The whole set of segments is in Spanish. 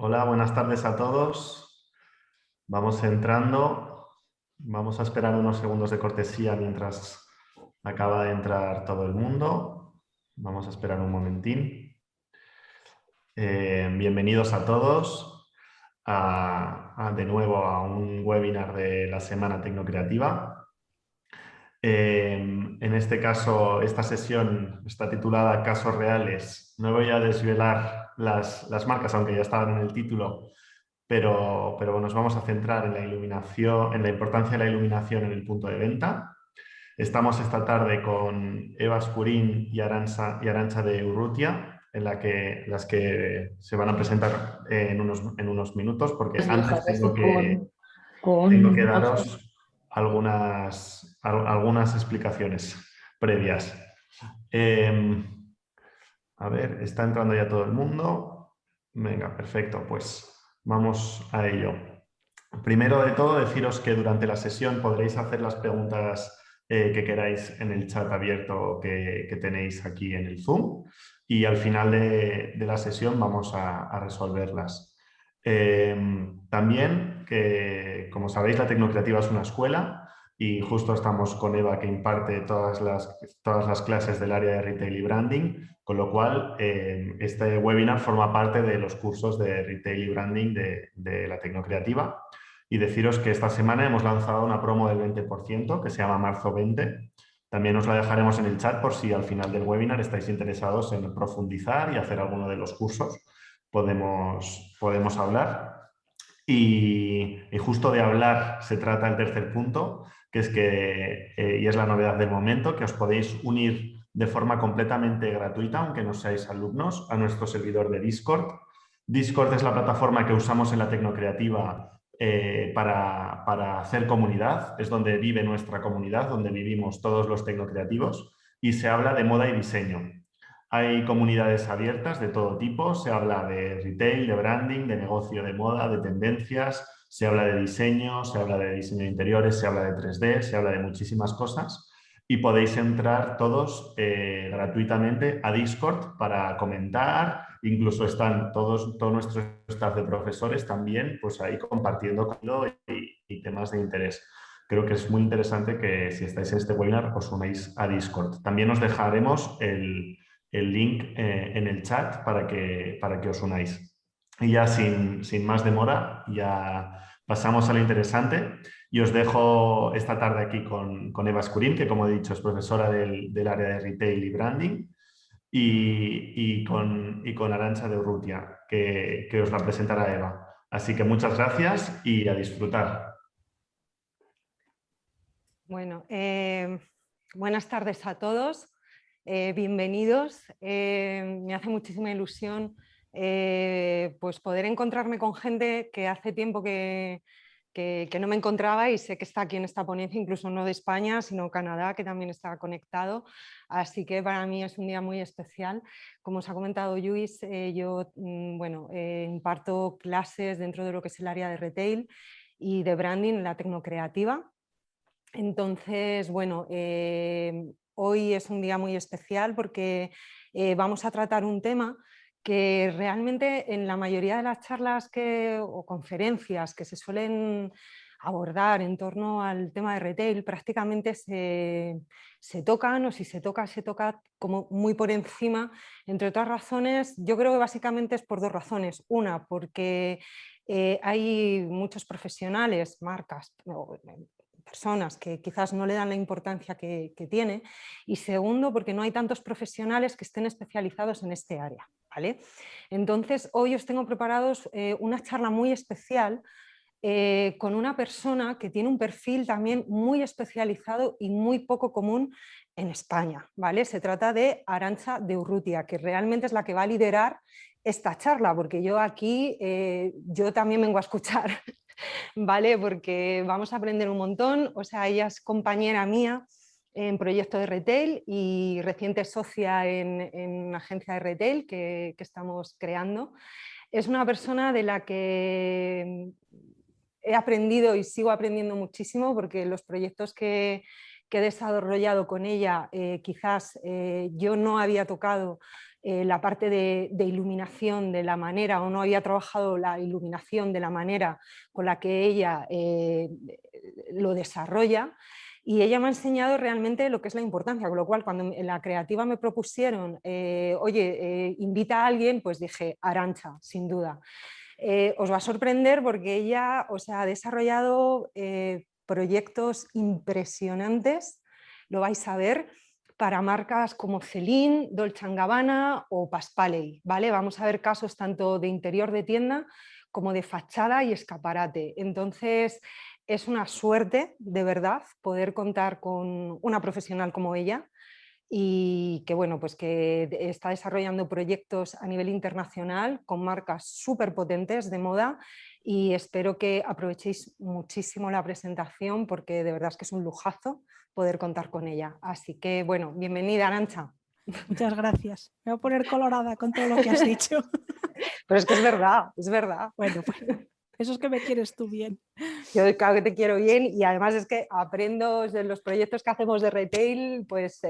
Hola, buenas tardes a todos. Vamos entrando. Vamos a esperar unos segundos de cortesía mientras acaba de entrar todo el mundo. Vamos a esperar un momentín. Bienvenidos a todos de nuevo a un webinar de la Semana Tecnocreativa. En este caso, esta sesión está titulada Casos Reales. No voy a desvelar las marcas, aunque ya estaban en el título, pero bueno, nos vamos a centrar en la iluminación, en la importancia de la iluminación en el punto de venta. Estamos esta tarde con Eva Escurín y Arantxa de Urrutia, las que se van a presentar en unos minutos, porque Las antes viejas, así con, tengo que con... daros algunas explicaciones previas. Eh, a ver, está entrando ya todo el mundo. Venga, perfecto, pues vamos a ello. Primero de todo, deciros que durante la sesión podréis hacer las preguntas que queráis en el chat abierto que tenéis aquí en el Zoom y al final de la sesión vamos a resolverlas. También que, como sabéis, la Tecnocreativa es una escuela y justo estamos con Eva que imparte todas las clases del área de Retail y Branding, con lo cual este webinar forma parte de los cursos de Retail y Branding de la Tecnocreativa. Y deciros que esta semana hemos lanzado una promo del 20% que se llama Marzo 20. También os la dejaremos en el chat por si al final del webinar estáis interesados en profundizar y hacer alguno de los cursos. Podemos hablar. Y justo de hablar se trata el tercer punto, que es y es la novedad del momento, que os podéis unir de forma completamente gratuita, aunque no seáis alumnos, a nuestro servidor de Discord. Discord es la plataforma que usamos en la Tecnocreativa para hacer comunidad. Es donde vive nuestra comunidad, donde vivimos todos los tecnocreativos y se habla de moda y diseño. Hay comunidades abiertas de todo tipo, se habla de retail, de branding, de negocio de moda, de tendencias, se habla de diseño, se habla de diseño de interiores, se habla de 3D, se habla de muchísimas cosas y podéis entrar todos gratuitamente a Discord para comentar, incluso están todo nuestro staff de profesores también pues ahí compartiendo contenido y temas de interés. Creo que es muy interesante que si estáis en este webinar os unáis a Discord. También os dejaremos el link en el chat para que os unáis. Y ya sin más demora, ya pasamos a lo interesante y os dejo esta tarde aquí con Eva Escurín, que como he dicho es profesora del área de Retail y Branding, y con Arantxa de Urrutia, que os la presentará Eva. Así que muchas gracias y a disfrutar. Bueno, buenas tardes a todos, bienvenidos. Me hace muchísima ilusión pues poder encontrarme con gente que hace tiempo que no me encontraba y sé que está aquí en esta ponencia, incluso no de España, sino Canadá, que también está conectado. Así que para mí es un día muy especial. Como os ha comentado Lluís, yo imparto clases dentro de lo que es el área de retail y de branding en la Tecnocreativa. Entonces, bueno, hoy es un día muy especial porque vamos a tratar un tema que realmente en la mayoría de las charlas o conferencias que se suelen abordar en torno al tema de retail prácticamente se tocan, o si se toca como muy por encima, entre otras razones. Yo creo que básicamente es por dos razones. Una, porque hay muchos profesionales, marcas, personas que quizás no le dan la importancia que tiene, y segundo, porque no hay tantos profesionales que estén especializados en este área, ¿vale? Entonces, hoy os tengo preparados una charla muy especial con una persona que tiene un perfil también muy especializado y muy poco común en España, ¿vale? Se trata de Arantxa de Urrutia, que realmente es la que va a liderar esta charla, porque yo aquí yo también vengo a escuchar, ¿vale? Porque vamos a aprender un montón. O sea, ella es compañera mía en proyecto de retail y reciente socia en una agencia de retail que estamos creando. Es una persona de la que he aprendido y sigo aprendiendo muchísimo, porque los proyectos que he desarrollado con ella quizás yo no había tocado la parte de iluminación de la manera, o no había trabajado la iluminación de la manera con la que ella lo desarrolla. Y ella me ha enseñado realmente lo que es la importancia, con lo cual cuando en la creativa me propusieron, oye, invita a alguien, pues dije, Arantxa, sin duda. Os va a sorprender porque ella, o sea, ha desarrollado proyectos impresionantes, lo vais a ver, para marcas como Celine, Dolce & Gabbana o Paspaley, ¿vale? Vamos a ver casos tanto de interior de tienda como de fachada y escaparate. Entonces, es una suerte, de verdad, poder contar con una profesional como ella y que, bueno, pues que está desarrollando proyectos a nivel internacional con marcas súper potentes de moda y espero que aprovechéis muchísimo la presentación porque de verdad es que es un lujazo poder contar con ella. Así que, bueno, bienvenida, Arantxa. Muchas gracias. Me voy a poner colorada con todo lo que has dicho. Pero es que es verdad, es verdad. Bueno, pues eso es que me quieres tú bien. Yo claro que te quiero bien y además es que aprendo de los proyectos que hacemos de retail, pues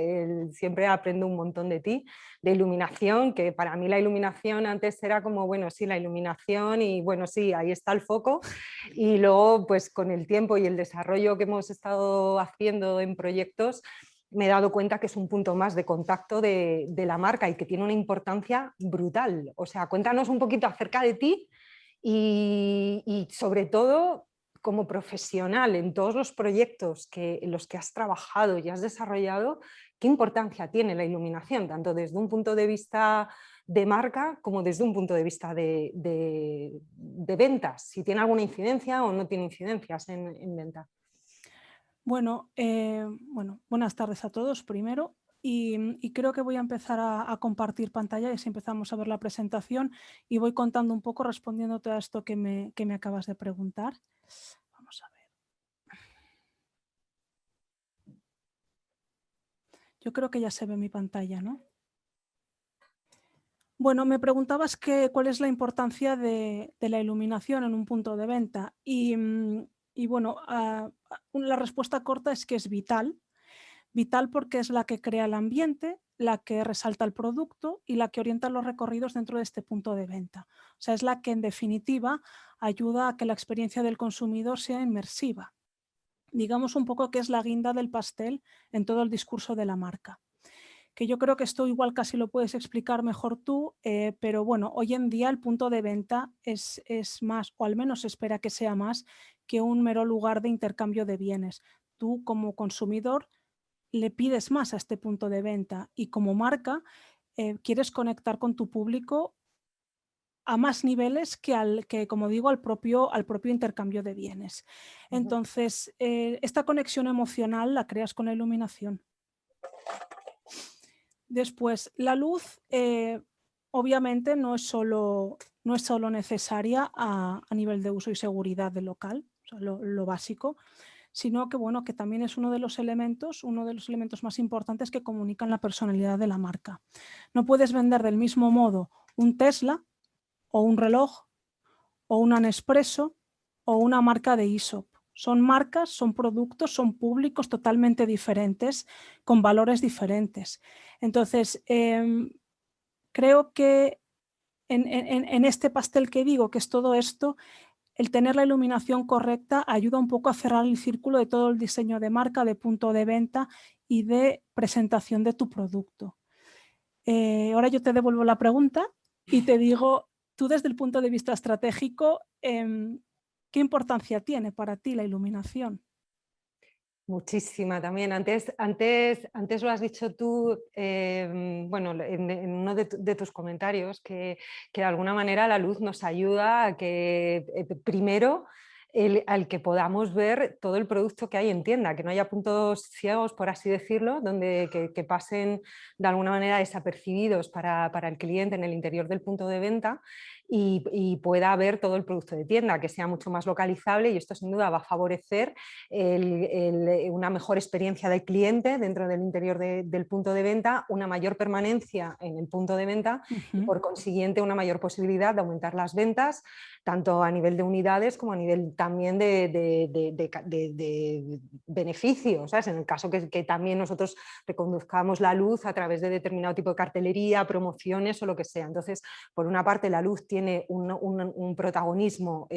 siempre aprendo un montón de ti, de iluminación, que para mí la iluminación antes era como, bueno, sí, la iluminación y bueno, sí, ahí está el foco y luego pues con el tiempo y el desarrollo que hemos estado haciendo en proyectos, me he dado cuenta que es un punto más de contacto de la marca y que tiene una importancia brutal. O sea, cuéntanos un poquito acerca de ti y sobre todo como profesional en todos los proyectos en los que has trabajado y has desarrollado, ¿qué importancia tiene la iluminación? Tanto desde un punto de vista de marca como desde un punto de vista de ventas. Si tiene alguna incidencia o no tiene incidencias en venta. Bueno, buenas tardes a todos primero. Y creo que voy a empezar a compartir pantalla y así empezamos a ver la presentación y voy contando un poco respondiéndote a esto que me acabas de preguntar. Vamos a ver. Yo creo que ya se ve mi pantalla, ¿no? Bueno, me preguntabas cuál es la importancia de la iluminación en un punto de venta y bueno, la respuesta corta es que es vital. Vital porque es la que crea el ambiente, la que resalta el producto y la que orienta los recorridos dentro de este punto de venta. O sea, es la que en definitiva ayuda a que la experiencia del consumidor sea inmersiva. Digamos un poco que es la guinda del pastel en todo el discurso de la marca. Que yo creo que esto igual casi lo puedes explicar mejor tú, pero bueno, hoy en día el punto de venta es más, o al menos se espera que sea más, que un mero lugar de intercambio de bienes. Tú como consumidor le pides más a este punto de venta y como marca quieres conectar con tu público a más niveles que como digo, al propio intercambio de bienes. Entonces, esta conexión emocional la creas con la iluminación. Después, la luz obviamente no es solo necesaria a nivel de uso y seguridad del local, o sea, lo básico, sino que, bueno, que también es uno de los elementos más importantes que comunican la personalidad de la marca. No puedes vender del mismo modo un Tesla o un reloj o un Nespresso o una marca de Aesop. Son marcas, son productos, son públicos totalmente diferentes, con valores diferentes. Entonces, creo que en este pastel que digo, que es todo esto, el tener la iluminación correcta ayuda un poco a cerrar el círculo de todo el diseño de marca, de punto de venta y de presentación de tu producto. Ahora yo te devuelvo la pregunta y te digo, tú desde el punto de vista estratégico, ¿qué importancia tiene para ti la iluminación? Muchísima también. Antes lo has dicho tú, bueno, en uno de tus comentarios, que de alguna manera la luz nos ayuda a que primero al que podamos ver todo el producto que hay en tienda, que no haya puntos ciegos, por así decirlo, donde que pasen de alguna manera desapercibidos para el cliente en el interior del punto de venta y pueda ver todo el producto de tienda, que sea mucho más localizable y esto sin duda va a favorecer una mejor experiencia del cliente dentro del interior del punto de venta, una mayor permanencia en el punto de venta y por consiguiente una mayor posibilidad de aumentar las ventas, tanto a nivel de unidades como a nivel también de beneficios, ¿sabes? En el caso que también nosotros reconduzcamos la luz a través de determinado tipo de cartelería, promociones o lo que sea. Entonces, por una parte, la luz tiene un protagonismo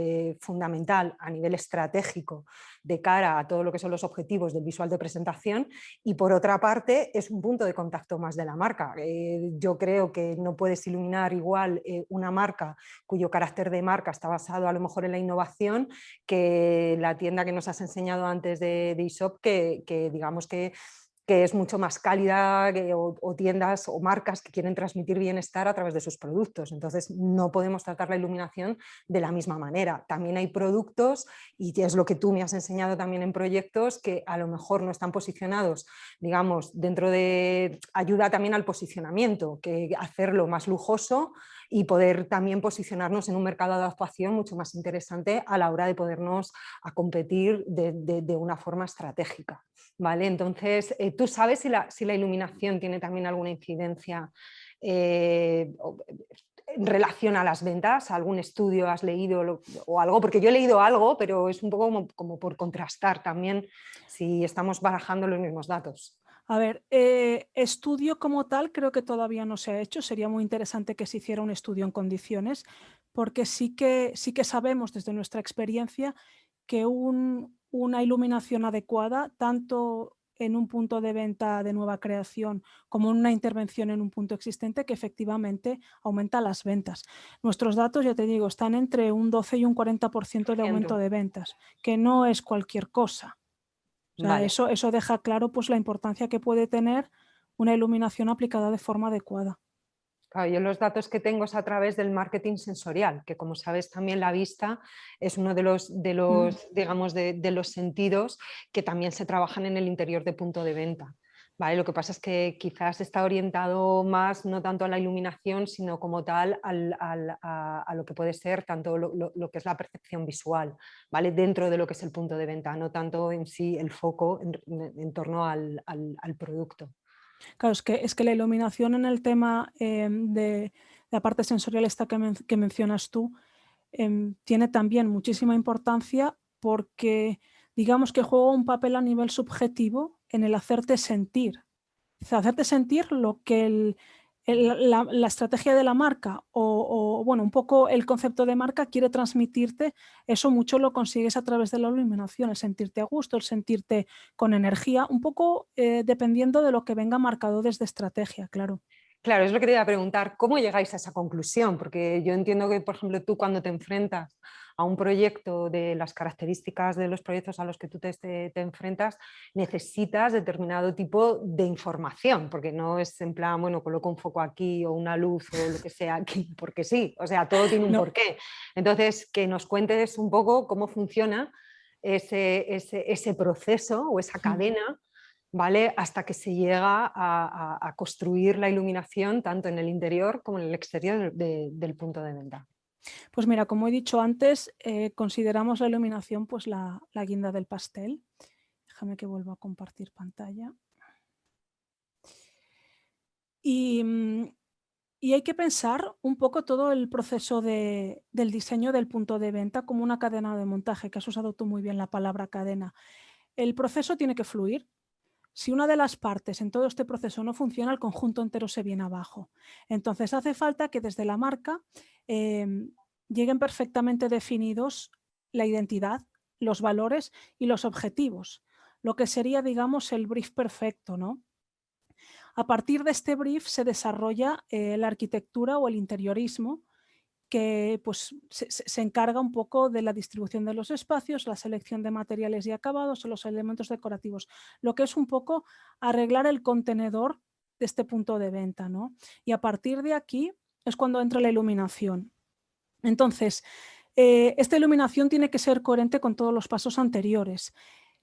fundamental a nivel estratégico de cara a todo lo que son los objetivos del visual de presentación, y por otra parte es un punto de contacto más de la marca. Yo creo que no puedes iluminar igual una marca cuyo carácter de marca está basado a lo mejor en la innovación, que la tienda que nos has enseñado antes de Aesop, que digamos que es mucho más cálida, o tiendas o marcas que quieren transmitir bienestar a través de sus productos. Entonces no podemos tratar la iluminación de la misma manera. También hay productos, y es lo que tú me has enseñado también en proyectos, que a lo mejor no están posicionados, digamos, dentro de ayuda también al posicionamiento, que hacerlo más lujoso y poder también posicionarnos en un mercado de actuación mucho más interesante a la hora de podernos a competir de una forma estratégica. ¿Vale? Entonces, ¿tú sabes si la iluminación tiene también alguna incidencia en relación a las ventas? ¿Algún estudio has leído o algo? Porque yo he leído algo, pero es un poco como por contrastar también si estamos barajando los mismos datos. A ver, estudio como tal creo que todavía no se ha hecho. Sería muy interesante que se hiciera un estudio en condiciones, porque sí que sabemos desde nuestra experiencia que una iluminación adecuada, tanto en un punto de venta de nueva creación como en una intervención en un punto existente, que efectivamente aumenta las ventas. Nuestros datos, ya te digo, están entre un 12 y un 40% de aumento de ventas, que no es cualquier cosa. O sea, Vale. eso deja claro pues, la importancia que puede tener una iluminación aplicada de forma adecuada. Claro, yo los datos que tengo es a través del marketing sensorial, que como sabes también la vista es uno de los digamos, de los sentidos que también se trabajan en el interior de punto de venta. ¿Vale? Lo que pasa es que quizás está orientado más no tanto a la iluminación, sino como tal a lo que puede ser tanto lo que es la percepción visual, ¿vale? Dentro de lo que es el punto de venta, no tanto en sí el foco en torno al producto. Claro, es que la iluminación en el tema de la parte sensorial esta que mencionas tú tiene también muchísima importancia, porque digamos que juega un papel a nivel subjetivo en el hacerte sentir. O sea, hacerte sentir lo que la estrategia de la marca o, bueno, un poco el concepto de marca quiere transmitirte. Eso mucho lo consigues a través de la iluminación, el sentirte a gusto, el sentirte con energía, un poco dependiendo de lo que venga marcado desde estrategia, claro. Claro, es lo que te iba a preguntar, ¿cómo llegáis a esa conclusión? Porque yo entiendo que, por ejemplo, tú cuando te enfrentas a un proyecto de las características de los proyectos a los que tú te enfrentas, necesitas determinado tipo de información, porque no es en plan, bueno, coloco un foco aquí o una luz o lo que sea aquí, porque sí, o sea, todo tiene un porqué. Entonces, que nos cuentes un poco cómo funciona ese proceso o esa cadena, ¿vale? Hasta que se llega a construir la iluminación tanto en el interior como en el exterior del punto de venta. Pues mira, como he dicho antes, consideramos la iluminación pues la guinda del pastel. Déjame que vuelva a compartir pantalla. Y hay que pensar un poco todo el proceso del diseño del punto de venta como una cadena de montaje, que has usado tú muy bien la palabra cadena. El proceso tiene que fluir. Si una de las partes en todo este proceso no funciona, el conjunto entero se viene abajo. Entonces hace falta que desde la marca lleguen perfectamente definidos la identidad, los valores y los objetivos, lo que sería, digamos, el brief perfecto, ¿no? A partir de este brief se desarrolla la arquitectura o el interiorismo, que pues, se encarga un poco de la distribución de los espacios, la selección de materiales y acabados o los elementos decorativos, lo que es un poco arreglar el contenedor de este punto de venta, ¿no? Y a partir de aquí es cuando entra la iluminación. Entonces, esta iluminación tiene que ser coherente con todos los pasos anteriores.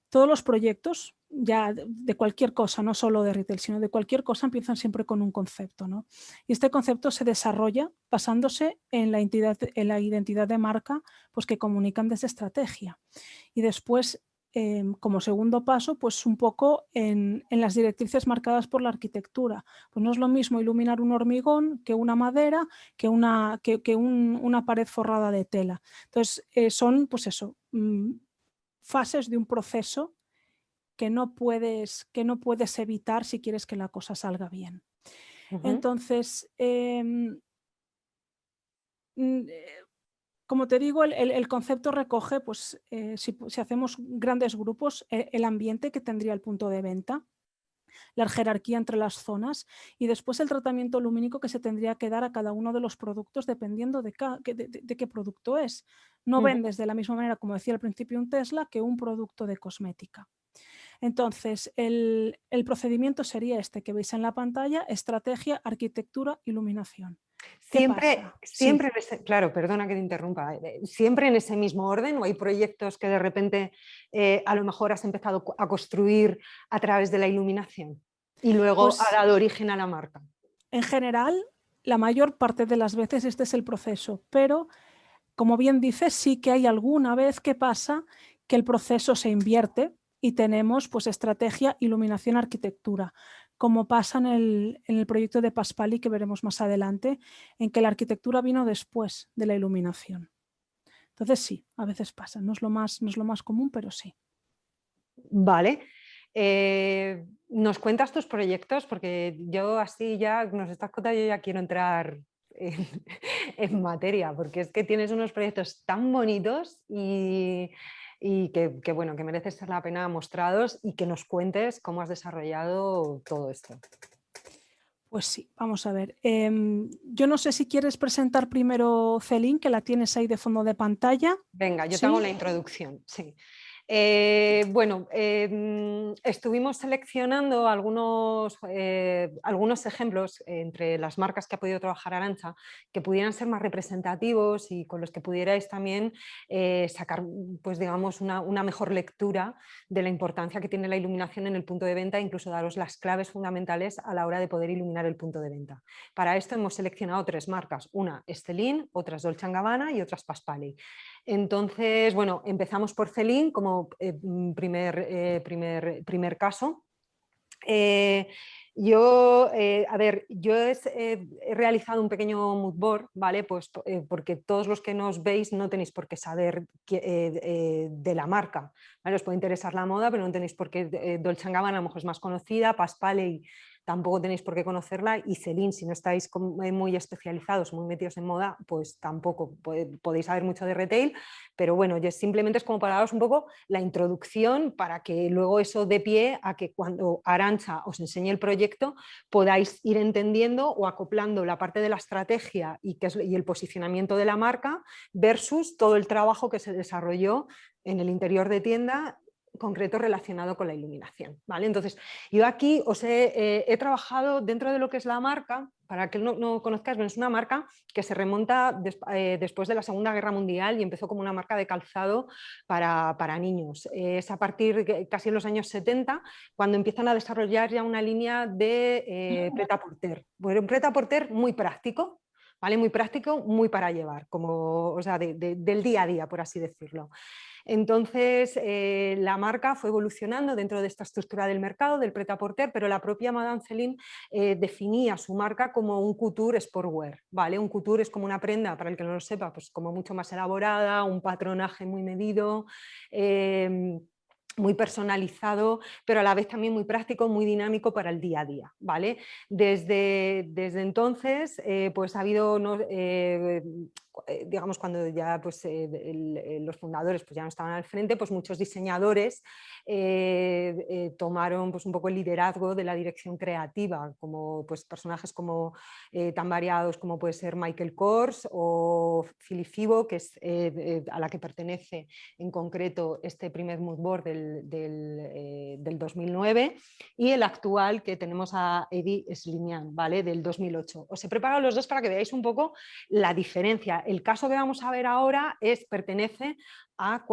Todos los proyectos, ya de cualquier cosa, no solo de retail, sino de cualquier cosa, empiezan siempre con un concepto, ¿no? Y este concepto se desarrolla basándose en la identidad de marca pues, que comunican desde estrategia. Y después como segundo paso, pues un poco en las directrices marcadas por la arquitectura. Pues no es lo mismo iluminar un hormigón que una madera, que una pared forrada de tela. Entonces, son, pues eso, fases de un proceso que no puedes evitar si quieres que la cosa salga bien. Entonces, como te digo, el concepto recoge, pues, si hacemos grandes grupos, el ambiente que tendría el punto de venta, la jerarquía entre las zonas y después el tratamiento lumínico que se tendría que dar a cada uno de los productos dependiendo de qué producto es. No vendes de la misma manera, como decía al principio, un Tesla que un producto de cosmética. Entonces, el procedimiento sería este que veis en la pantalla: estrategia, arquitectura, iluminación. Siempre, Sí. claro, perdona que te interrumpa, ¿siempre en ese mismo orden o hay proyectos que de repente a lo mejor has empezado a construir a través de la iluminación y luego Pues, ha dado origen a la marca? En general, la mayor parte de las veces este es el proceso, pero como bien dices, sí que hay alguna vez que pasa que el proceso se invierte y tenemos, pues, estrategia, iluminación, arquitectura, como pasa en el proyecto de Paspali, que veremos más adelante, en que la arquitectura vino después de la iluminación. Entonces sí, a veces pasa, no es lo más común, pero sí. Vale. ¿Nos cuentas tus proyectos? Porque yo así ya nos estás contando, yo ya quiero entrar en, en materia, porque es que tienes unos proyectos tan bonitos y que, bueno, que merece ser la pena mostrados y que nos cuentes cómo has desarrollado todo esto. Pues sí, vamos a ver. Yo no sé si quieres presentar primero Celine, que la tienes ahí de fondo de pantalla. Venga, yo ¿Sí? te hago la introducción, sí. Bueno, estuvimos seleccionando algunos ejemplos entre las marcas que ha podido trabajar Arantxa que pudieran ser más representativos y con los que pudierais también sacar, pues digamos, una mejor lectura de la importancia que tiene la iluminación en el punto de venta e incluso daros las claves fundamentales a la hora de poder iluminar el punto de venta. Para esto hemos seleccionado 3 marcas, una es Celine, otra es Dolce & Gabbana y otra es Paspali. Entonces, bueno, empezamos por Celine como primer caso. Yo he realizado un pequeño mood board, ¿vale? Pues porque todos los que nos veis no tenéis por qué saber de la marca, ¿vale? Os puede interesar la moda, pero no tenéis por qué. Dolce & Gabbana a lo mejor es más conocida, Paspali tampoco tenéis por qué conocerla y Celine, si no estáis muy especializados, muy metidos en moda, pues tampoco podéis saber mucho de retail, pero bueno, simplemente es como para daros un poco la introducción para que luego eso dé pie a que cuando Arantxa os enseñe el proyecto podáis ir entendiendo o acoplando la parte de la estrategia y el posicionamiento de la marca versus todo el trabajo que se desarrolló en el interior de tienda concreto relacionado con la iluminación, ¿vale? Entonces, yo aquí os he trabajado dentro de lo que es la marca. Para que no conozcáis, es una marca que se remonta después de la Segunda Guerra Mundial y empezó como una marca de calzado para niños. Es a partir de casi en los años 70 cuando empiezan a desarrollar ya una línea de prêt-à-porter. Bueno, un prêt-à-porter muy práctico, ¿vale? Muy práctico, muy para llevar, como, o sea, del día a día, por así decirlo. Entonces, la marca fue evolucionando dentro de esta estructura del mercado, del prêt-à-porter, pero la propia Madame Celine definía su marca como un couture sportwear, ¿vale? Un couture es como una prenda, para el que no lo sepa, pues como mucho más elaborada, un patronaje muy medido, muy personalizado, pero a la vez también muy práctico, muy dinámico para el día a día, ¿vale? Desde entonces, pues ha habido, digamos, cuando ya pues, los fundadores pues, ya no estaban al frente, pues muchos diseñadores tomaron pues, un poco el liderazgo de la dirección creativa, como pues, personajes como, tan variados como puede ser Michael Kors o Philippe Fibo, que es a la que pertenece en concreto este primer mood board del 2009, y el actual que tenemos a Eddie Slimani, ¿vale? Del 2008. Os he preparado los dos para que veáis un poco la diferencia. El caso que vamos a ver ahora pertenece a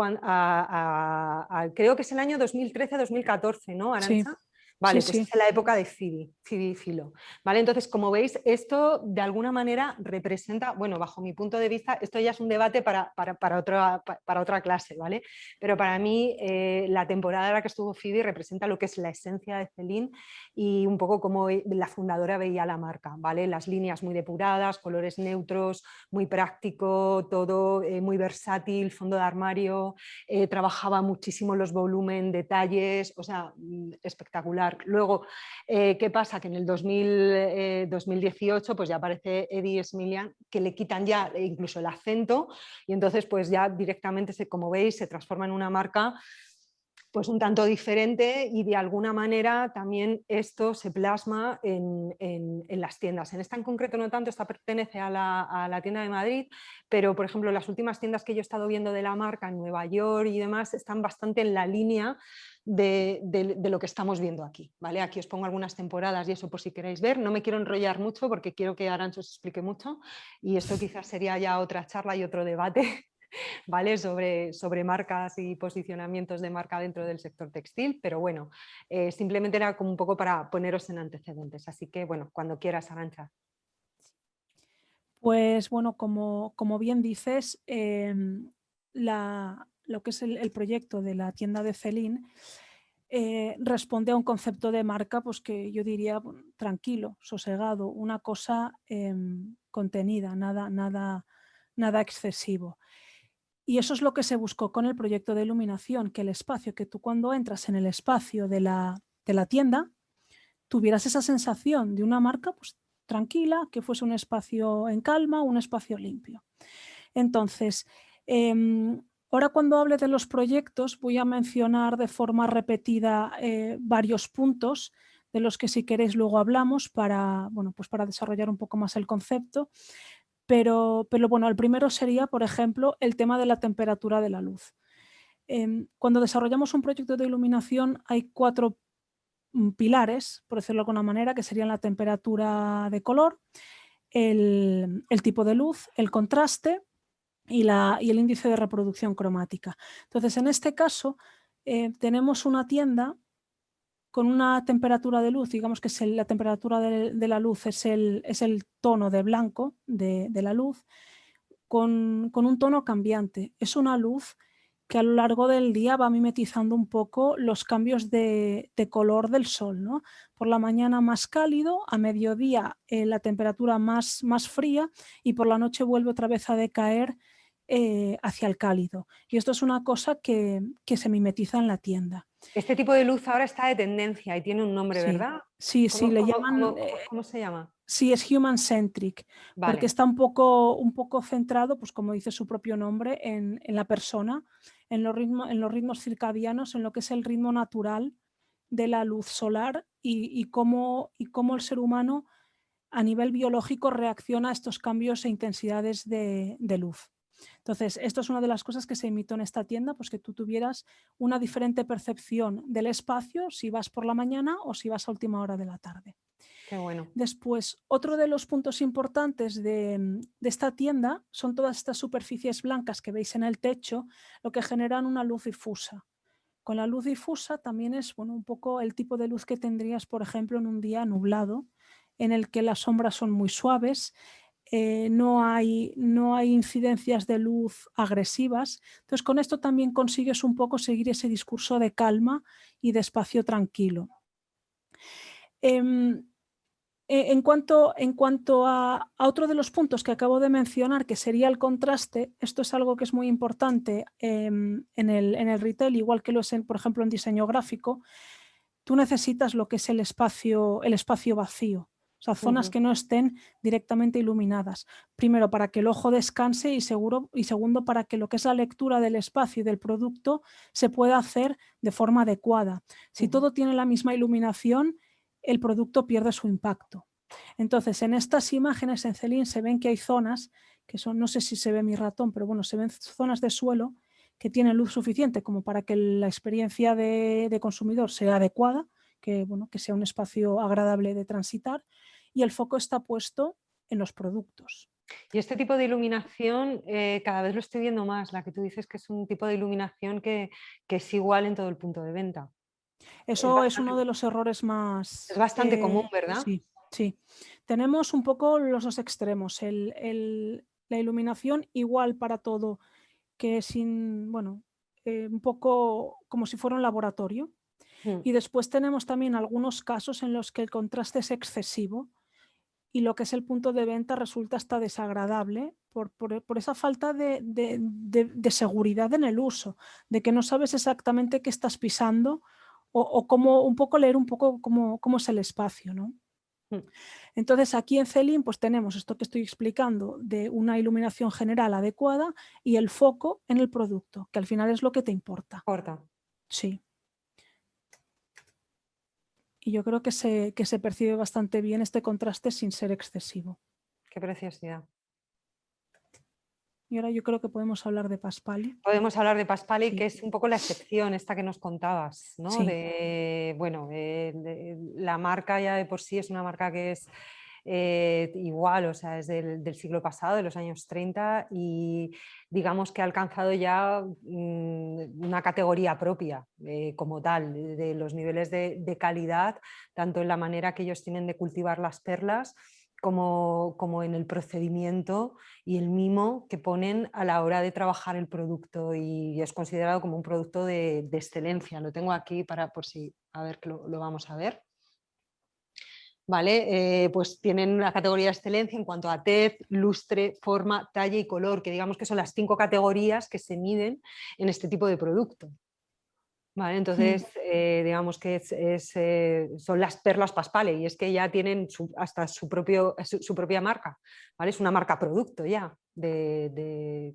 creo que es el año 2013-2014, ¿no, Arantxa? Sí. Vale, Sí, pues sí. es en la época de Filo. ¿Vale? Entonces, como veis, esto de alguna manera representa, bueno, bajo mi punto de vista, esto ya es un debate para otra clase, ¿vale? Pero para mí la temporada en la que estuvo Phoebe representa lo que es la esencia de Celine y un poco como la fundadora veía la marca, ¿vale? Las líneas muy depuradas, colores neutros, muy práctico, todo muy versátil, fondo de armario, trabajaba muchísimo los volumen, detalles, o sea, espectacular. Luego, ¿qué pasa? Que en el 2018 pues ya aparece Eddie Smiljan, que le quitan ya incluso el acento y entonces pues ya directamente, como veis, se transforma en una marca pues un tanto diferente y de alguna manera también esto se plasma en las tiendas. En esta en concreto no tanto, esta pertenece a la tienda de Madrid, pero por ejemplo las últimas tiendas que yo he estado viendo de la marca en Nueva York y demás están bastante en la línea de lo que estamos viendo aquí, ¿vale? Aquí os pongo algunas temporadas y eso por si queréis ver. No me quiero enrollar mucho porque quiero que Arantxa os explique mucho y esto quizás sería ya otra charla y otro debate. ¿Vale? Sobre marcas y posicionamientos de marca dentro del sector textil, pero bueno, simplemente era como un poco para poneros en antecedentes, así que bueno, cuando quieras, Arantxa. Pues bueno, como bien dices, lo que es el proyecto de la tienda de Celine responde a un concepto de marca pues que yo diría tranquilo, sosegado, una cosa contenida, nada excesivo. Y eso es lo que se buscó con el proyecto de iluminación, que el espacio, que tú cuando entras en el espacio de la tienda, tuvieras esa sensación de una marca pues, tranquila, que fuese un espacio en calma, un espacio limpio. Entonces, ahora cuando hable de los proyectos voy a mencionar de forma repetida varios puntos de los que si queréis luego hablamos para, bueno, pues para desarrollar un poco más el concepto. Pero bueno, el primero sería, por ejemplo, el tema de la temperatura de la luz. Cuando desarrollamos un proyecto de iluminación hay 4 pilares, por decirlo de alguna manera, que serían la temperatura de color, el tipo de luz, el contraste y el índice de reproducción cromática. Entonces, en este caso, tenemos una tienda con una temperatura de luz, digamos que la temperatura de la luz es el tono de blanco de la luz, con un tono cambiante. Es una luz que a lo largo del día va mimetizando un poco los cambios de color del sol, ¿no? Por la mañana más cálido, a mediodía la temperatura más fría y por la noche vuelve otra vez a decaer hacia el cálido. Y esto es una cosa que se mimetiza en la tienda. Este tipo de luz ahora está de tendencia y tiene un nombre, Sí, ¿verdad? sí, le llaman... ¿Cómo se llama? Sí, es human-centric, porque Vale. está un poco centrado, pues como dice su propio nombre, en la persona, en los ritmos circadianos, en lo que es el ritmo natural de la luz solar y cómo el ser humano a nivel biológico reacciona a estos cambios e intensidades de luz. Entonces, esto es una de las cosas que se imitó en esta tienda, pues que tú tuvieras una diferente percepción del espacio si vas por la mañana o si vas a última hora de la tarde. Qué bueno. Después, otro de los puntos importantes de esta tienda son todas estas superficies blancas que veis en el techo, lo que generan una luz difusa. Con la luz difusa también es un poco el tipo de luz que tendrías, por ejemplo, en un día nublado, en el que las sombras son muy suaves, no hay incidencias de luz agresivas. Entonces, con esto también consigues un poco seguir ese discurso de calma y de espacio tranquilo. En cuanto a otro de los puntos que acabo de mencionar, que sería el contraste, esto es algo que es muy importante en el retail, igual que lo es, por ejemplo, en diseño gráfico. Tú necesitas lo que es el espacio vacío, o sea, zonas que no estén directamente iluminadas. Primero, para que el ojo descanse y segundo, para que lo que es la lectura del espacio y del producto se pueda hacer de forma adecuada. Si todo tiene la misma iluminación, el producto pierde su impacto. Entonces, en estas imágenes en Celine se ven que hay zonas que son, no sé si se ve mi ratón, pero bueno, se ven zonas de suelo que tienen luz suficiente como para que la experiencia de consumidor sea adecuada, que sea un espacio agradable de transitar, y el foco está puesto en los productos. Y este tipo de iluminación cada vez lo estoy viendo más, la que tú dices que es un tipo de iluminación que es igual en todo el punto de venta. Eso es uno de los errores más... Es bastante común, ¿verdad? Sí, sí. Tenemos un poco los dos extremos. La iluminación igual para todo, que sin, bueno, un poco como si fuera un laboratorio. Y después tenemos también algunos casos en los que el contraste es excesivo y lo que es el punto de venta resulta hasta desagradable por esa falta de seguridad en el uso, de que no sabes exactamente qué estás pisando o cómo, un poco leer un poco cómo es el espacio, ¿no? Entonces aquí en Celin pues tenemos esto que estoy explicando de una iluminación general adecuada y el foco en el producto, que al final es lo que te importa. Corta. Sí. Y yo creo que se percibe bastante bien este contraste sin ser excesivo. Qué preciosidad. Y ahora yo creo que podemos hablar de Paspali. Podemos hablar de Paspali, Sí. que es un poco la excepción esta que nos contabas, ¿no? Sí. La marca ya de por sí es una marca que es igual, o sea, es del siglo pasado, de los años 30, y digamos que ha alcanzado ya una categoría propia como tal, de los niveles de calidad, tanto en la manera que ellos tienen de cultivar las perlas, como en el procedimiento y el mimo que ponen a la hora de trabajar el producto, y es considerado como un producto de excelencia. Lo tengo aquí por si, a ver que lo vamos a ver. ¿Vale? Pues tienen la categoría de excelencia en cuanto a tez, lustre, forma, talla y color, que digamos que son las 5 categorías que se miden en este tipo de producto. ¿Vale? Entonces, digamos que son las perlas Paspali, y es que ya tienen hasta su propia marca, ¿vale? Es una marca producto ya, que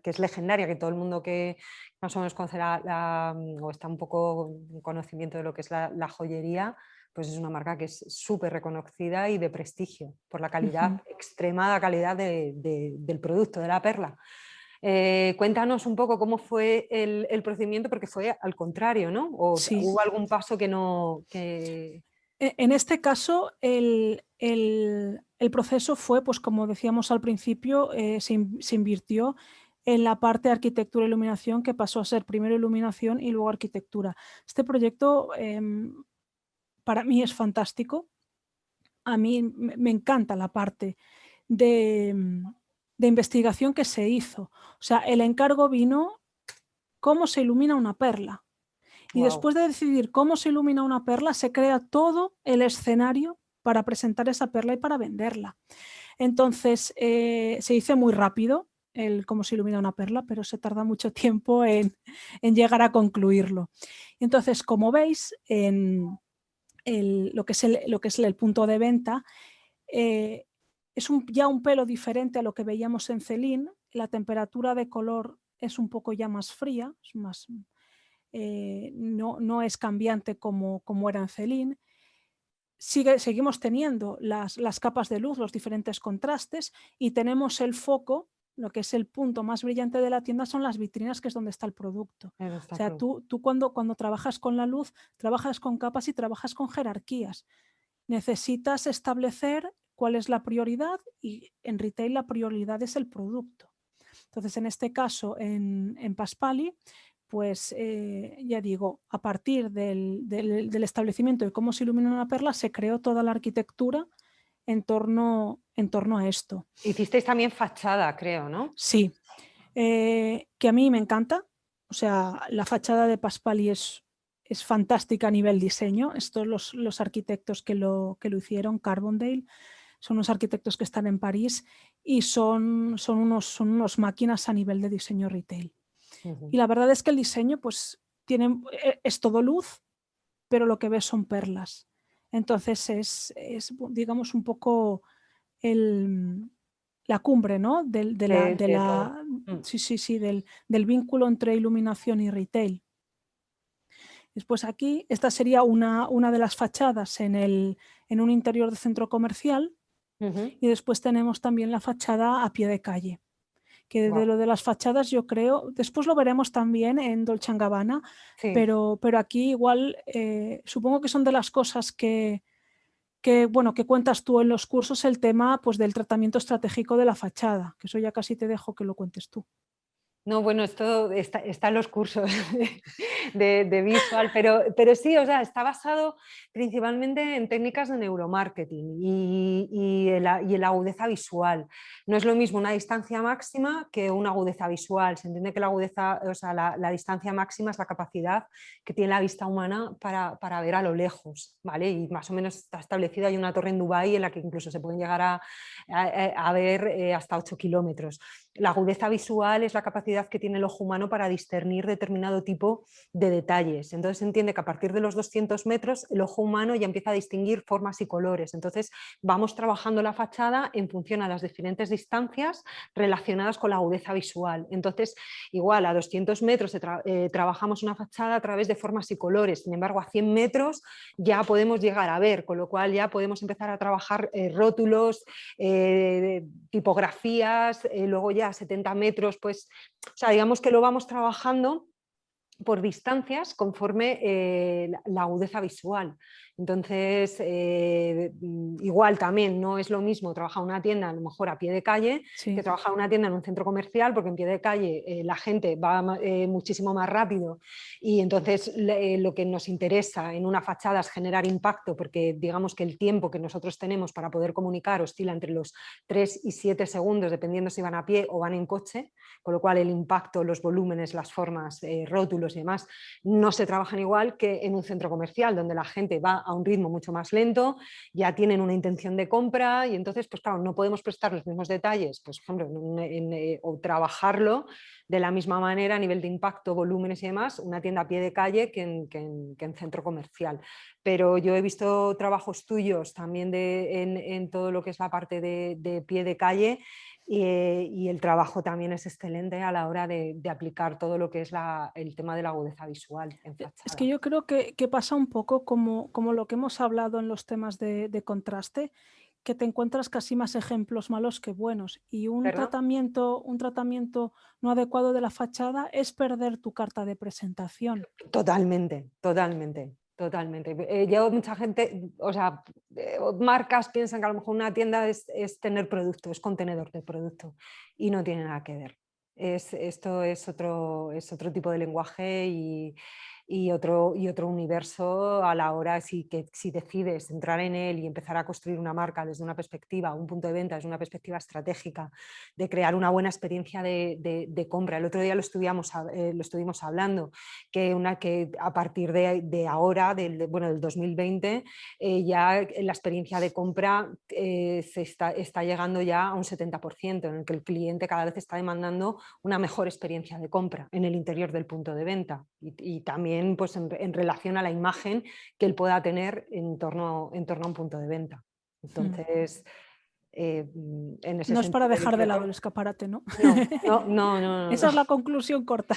es legendaria, que todo el mundo que más o menos conoce o está un poco en conocimiento de lo que es la joyería, pues es una marca que es súper reconocida y de prestigio por la calidad, extremada calidad del producto, de la perla. Cuéntanos un poco cómo fue el procedimiento, porque fue al contrario, ¿no? ¿O Sí. hubo algún paso que no...? En este caso, el proceso fue, pues como decíamos al principio, se invirtió en la parte de arquitectura e iluminación, que pasó a ser primero iluminación y luego arquitectura. Este proyecto para mí es fantástico. A mí me encanta la parte de investigación que se hizo. O sea, el encargo vino cómo se ilumina una perla. Y después de decidir cómo se ilumina una perla, se crea todo el escenario para presentar esa perla y para venderla. Entonces, se hizo muy rápido el cómo se ilumina una perla, pero se tarda mucho tiempo en llegar a concluirlo. Entonces, como veis, en lo que es el punto de venta, es ya un pelo diferente a lo que veíamos en Celin. La temperatura de color es un poco ya más fría, es más... no es cambiante como era en Celin. Seguimos teniendo las capas de luz, los diferentes contrastes, y tenemos el foco. Lo que es el punto más brillante de la tienda son las vitrinas, que es donde está el producto. O sea, tú cuando trabajas con la luz, trabajas con capas y trabajas con jerarquías. Necesitas establecer cuál es la prioridad, y en retail la prioridad es el producto. Entonces, en este caso, en Paspali, pues ya digo, a partir del establecimiento de cómo se ilumina una perla, se creó toda la arquitectura en torno a esto. Hicisteis también fachada, creo, ¿no? Sí, que a mí me encanta. O sea, la fachada de Paspali es fantástica a nivel diseño. Estos los arquitectos que lo hicieron, Carbondale, son unos arquitectos que están en París y son unos máquinas a nivel de diseño retail. Y la verdad es que el diseño pues es todo luz, pero lo que ves son perlas. Entonces es digamos un poco la cumbre, ¿no? del vínculo entre iluminación y retail. Después aquí, esta sería una de las fachadas en un interior de centro comercial. Y después tenemos también la fachada a pie de calle, que de lo de las fachadas yo creo, después lo veremos también en Dolce & Gabbana, sí. pero aquí igual supongo que son de las cosas que cuentas tú en los cursos, el tema pues del tratamiento estratégico de la fachada, que eso ya casi te dejo que lo cuentes tú. No, bueno, esto está en los cursos de visual, pero sí, o sea, está basado principalmente en técnicas de neuromarketing y en la agudeza visual. No es lo mismo una distancia máxima que una agudeza visual. Se entiende que la agudeza, o sea, la distancia máxima es la capacidad que tiene la vista humana para ver a lo lejos, ¿vale? Y más o menos está establecido, hay una torre en Dubái en la que incluso se pueden llegar a ver hasta 8 kilómetros. La agudeza visual es la capacidad que tiene el ojo humano para discernir determinado tipo de detalles. Entonces se entiende que a partir de los 200 metros el ojo humano ya empieza a distinguir formas y colores. Entonces vamos trabajando la fachada en función a las diferentes distancias relacionadas con la agudeza visual. Entonces, igual a 200 metros trabajamos una fachada a través de formas y colores. Sin embargo, a 100 metros ya podemos llegar a ver, con lo cual ya podemos empezar a trabajar rótulos, tipografías, luego ya a 70 metros, pues, o sea, digamos que lo vamos trabajando por distancias conforme la agudeza visual. Entonces, igual también no es lo mismo trabajar una tienda a lo mejor a pie de calle que trabajar una tienda en un centro comercial, porque en pie de calle la gente va muchísimo más rápido y entonces lo que nos interesa en una fachada es generar impacto, porque digamos que el tiempo que nosotros tenemos para poder comunicar oscila entre los 3 y 7 segundos, dependiendo si van a pie o van en coche, con lo cual el impacto, los volúmenes, las formas, rótulos y demás no se trabajan igual que en un centro comercial, donde la gente va a un ritmo mucho más lento, ya tienen una intención de compra y entonces, pues claro, no podemos prestar los mismos detalles, pues por ejemplo, o trabajarlo de la misma manera a nivel de impacto, volúmenes y demás, una tienda a pie de calle que en centro comercial. Pero yo he visto trabajos tuyos también en todo lo que es la parte de pie de calle. Y el trabajo también es excelente a la hora de aplicar todo lo que es el tema de la agudeza visual en fachada. Es que yo creo que pasa un poco como lo que hemos hablado en los temas de contraste, que te encuentras casi más ejemplos malos que buenos, y un tratamiento no adecuado de la fachada es perder tu carta de presentación. Totalmente, totalmente. Totalmente. Yo mucha gente, o sea, marcas piensan que a lo mejor una tienda es tener producto, es contenedor de producto y no tiene nada que ver. Esto es otro tipo de lenguaje y otro universo a la hora si decides entrar en él y empezar a construir una marca desde una perspectiva, un punto de venta, desde una perspectiva estratégica, de crear una buena experiencia de compra. El otro día lo estuvimos hablando, que a partir de ahora, del 2020, ya la experiencia de compra está llegando ya a un 70%, en el que el cliente cada vez está demandando una mejor experiencia de compra en el interior del punto de venta y también pues, en relación a la imagen que él pueda tener en torno a un punto de venta. Entonces, en ese no es para dejar de lado el escaparate, ¿no? No. Esa es la conclusión corta.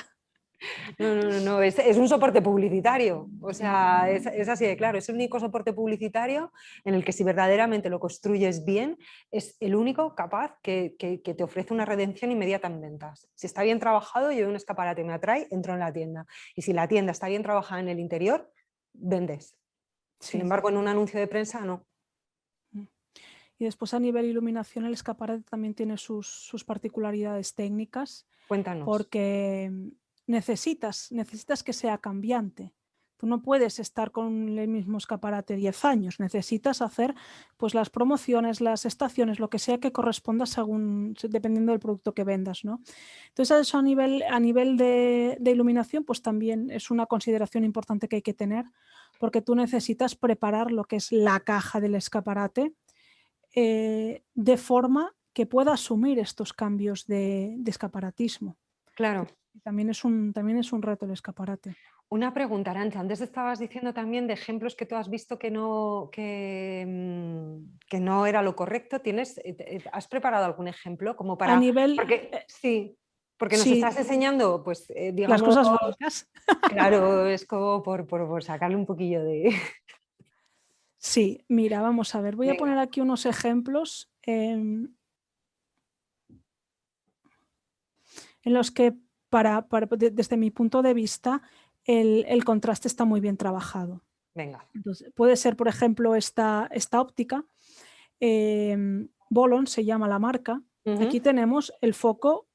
No, es un soporte publicitario, o sea, es así de claro, es el único soporte publicitario en el que si verdaderamente lo construyes bien, es el único capaz que te ofrece una redención inmediata en ventas. Si está bien trabajado, yo un escaparate me atrae, entro en la tienda, y si la tienda está bien trabajada en el interior, vendes. Sin embargo, en un anuncio de prensa, no. Y después a nivel iluminación el escaparate también tiene sus particularidades técnicas. Cuéntanos. Porque necesitas que sea cambiante. Tú no puedes estar con el mismo escaparate 10 años, necesitas hacer pues, las promociones, las estaciones, lo que sea que corresponda dependiendo del producto que vendas, ¿no? Entonces eso a nivel de iluminación pues también es una consideración importante que hay que tener, porque tú necesitas preparar lo que es la caja del escaparate de forma que pueda asumir estos cambios de escaparatismo. Claro. También es un reto el escaparate. Una pregunta, Arantxa. Antes estabas diciendo también de ejemplos que tú has visto que no era lo correcto. ¿Has preparado algún ejemplo como para...? A nivel... Porque nos estás enseñando, pues, digamos... Las cosas bonitas. Claro, es como por sacarle un poquillo de... Sí, mira, vamos a ver. Voy a poner aquí unos ejemplos en los que, desde mi punto de vista, el contraste está muy bien trabajado. Venga. Entonces, puede ser, por ejemplo, esta óptica. Bolon se llama la marca. Aquí tenemos el foco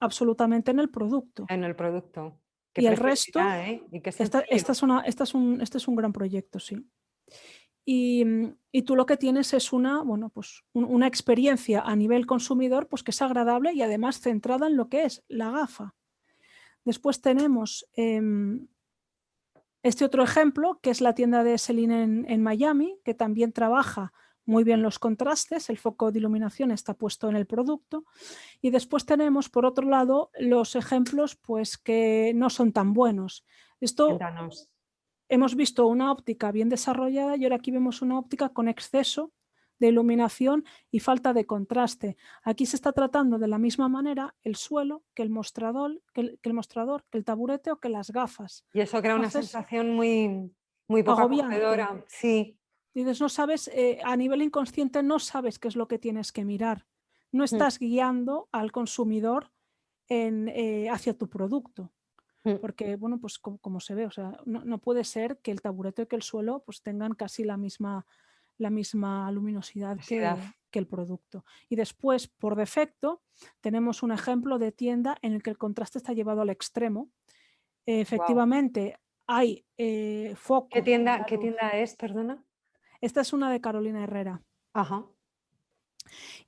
absolutamente en el producto. En el producto. Qué Y el resto, preciosidad, ¿eh? Y qué este es un gran proyecto, sí. Y tú lo que tienes es bueno, pues una experiencia a nivel consumidor pues que es agradable y además centrada en lo que es la gafa. Después tenemos este otro ejemplo, que es la tienda de Celine en Miami, que también trabaja muy bien los contrastes, el foco de iluminación está puesto en el producto. Y después tenemos, por otro lado, los ejemplos pues, que no son tan buenos. Esto Cuéntanos. hemos visto una óptica bien desarrollada y ahora aquí vemos una óptica con exceso de iluminación y falta de contraste. Aquí se está tratando de la misma manera el suelo que el mostrador, que el taburete o que las gafas. Y eso crea una Entonces, sensación muy poco agobiante. acogedora. Sí. Dices, no sabes, a nivel inconsciente no sabes qué es lo que tienes que mirar. No Mm, estás guiando al consumidor hacia tu producto. mm. Porque, bueno, pues como se ve, o sea, no puede ser que el taburete y que el suelo pues tengan casi la misma luminosidad Necesidad. que el producto. Y después, por defecto, tenemos un ejemplo de tienda en el que el contraste está llevado al extremo. Guau. Efectivamente, hay foco. ¿Qué tienda es, perdona? Esta es una de Carolina Herrera. Ajá.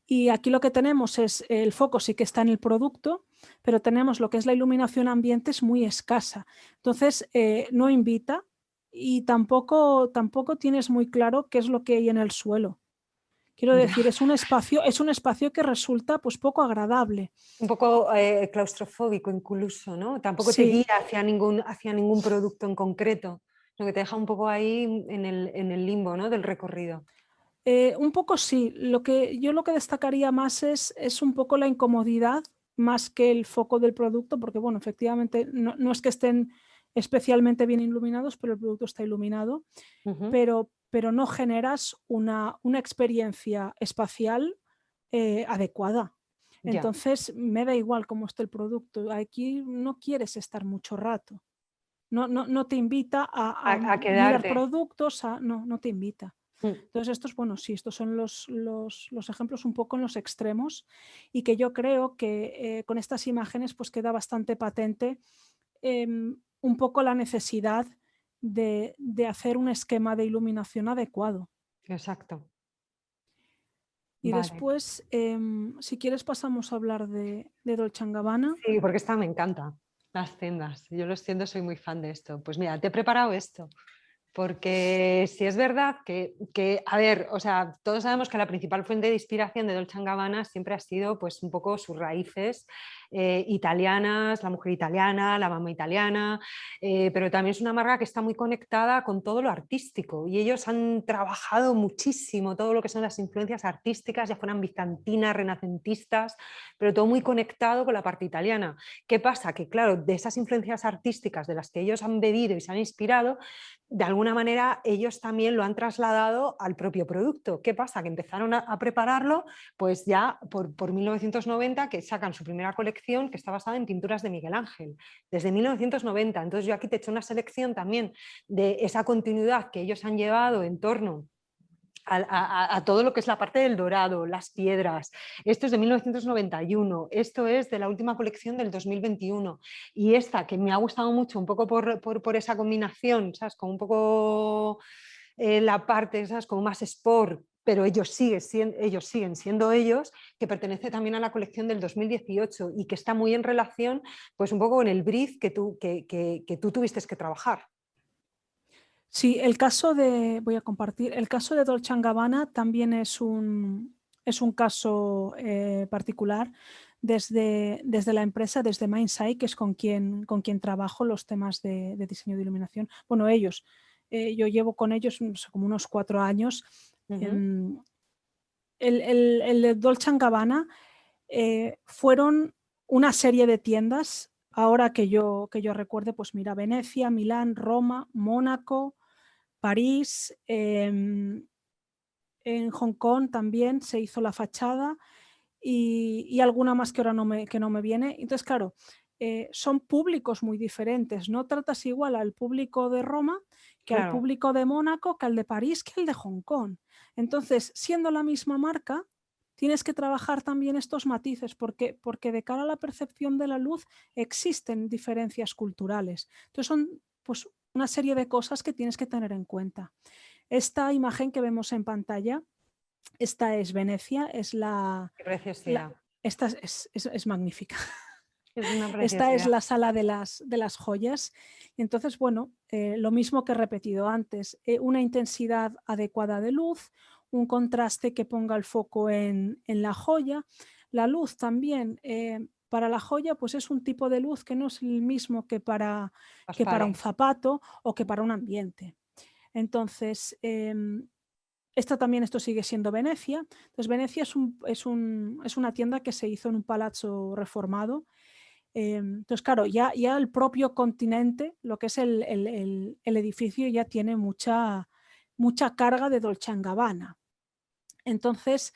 Y aquí lo que tenemos es el foco sí que está en el producto, pero tenemos lo que es la iluminación ambiente es muy escasa. Entonces, no invita y tampoco tienes muy claro qué es lo que hay en el suelo. Quiero decir, es un espacio que resulta pues poco agradable. Un poco claustrofóbico incluso, ¿no? Tampoco te Sí. guía hacia ningún producto en concreto, lo que te deja un poco ahí en el limbo, ¿no? Del recorrido. Un poco sí. Lo que destacaría más es un poco la incomodidad más que el foco del producto, porque bueno, efectivamente no es que estén especialmente bien iluminados, pero el producto está iluminado, Ujú. pero no generas una experiencia espacial adecuada. Ya. Entonces me da igual cómo esté el producto. Aquí no quieres estar mucho rato. No te invita a A mirar quedarte. productos, no te invita. Mm. Entonces, estos son los ejemplos un poco en los extremos y que yo creo que con estas imágenes pues queda bastante patente un poco la necesidad de hacer un esquema de iluminación adecuado. Exacto. Y Vale. después, si quieres, pasamos a hablar de Dolce & Gabbana. Sí, porque esta me encanta, las tiendas. Yo lo siento, soy muy fan de esto. Pues mira, te he preparado esto. Porque si es verdad a ver, o sea, todos sabemos que la principal fuente de inspiración de Dolce & Gabbana siempre ha sido pues un poco sus raíces italianas, la mujer italiana, la mamá italiana, pero también es una marca que está muy conectada con todo lo artístico y ellos han trabajado muchísimo todo lo que son las influencias artísticas, ya fueran bizantinas, renacentistas, pero todo muy conectado con la parte italiana. ¿Qué pasa? Que claro, de esas influencias artísticas de las que ellos han bebido y se han inspirado, de alguna manera ellos también lo han trasladado al propio producto. ¿Qué pasa? Que empezaron a prepararlo pues ya por 1990, que sacan su primera colección que está basada en pinturas de Miguel Ángel, desde 1990. Entonces yo aquí te he hecho una selección también de esa continuidad que ellos han llevado en torno a todo lo que es la parte del dorado, las piedras. Esto es de 1991, esto es de la última colección del 2021 y esta que me ha gustado mucho un poco por esa combinación, ¿sabes? Como un poco la parte, ¿sabes? Como más sport, pero ellos siguen siendo ellos, que pertenece también a la colección del 2018 y que está muy en relación pues un poco con el brief que tú tuviste que trabajar. Sí, voy a compartir, el caso de Dolce & Gabbana también es un caso particular desde la empresa, desde Mindsight, que es con quien trabajo los temas de diseño de iluminación. Bueno, yo llevo con ellos no sé, como unos 4 años. Uh-huh. El de Dolce & Gabbana fueron una serie de tiendas, ahora que yo recuerde, pues mira, Venecia, Milán, Roma, Mónaco, París, en Hong Kong también se hizo la fachada y alguna más que ahora no me viene. Entonces, claro, son públicos muy diferentes. No tratas igual al público de Roma que al Claro. público de Mónaco, que al de París, que al de Hong Kong. Entonces, siendo la misma marca, tienes que trabajar también estos matices porque de cara a la percepción de la luz existen diferencias culturales. Entonces son pues, una serie de cosas que tienes que tener en cuenta. Esta imagen que vemos en pantalla, esta es Venecia, es Qué preciosidad. esta es magnífica. Es una Esta es preciosidad. la sala de las joyas. Y entonces, bueno, lo mismo que he repetido antes, una intensidad adecuada de luz, un contraste que ponga el foco en la joya. La luz también, para la joya, pues es un tipo de luz que no es el mismo que para un zapato o que para un ambiente. Entonces, esto sigue siendo Venecia. Entonces, Venecia es una tienda que se hizo en un palazzo reformado. Entonces, claro, ya el propio continente, lo que es el edificio, ya tiene mucha carga de Dolce & Gabbana. Entonces,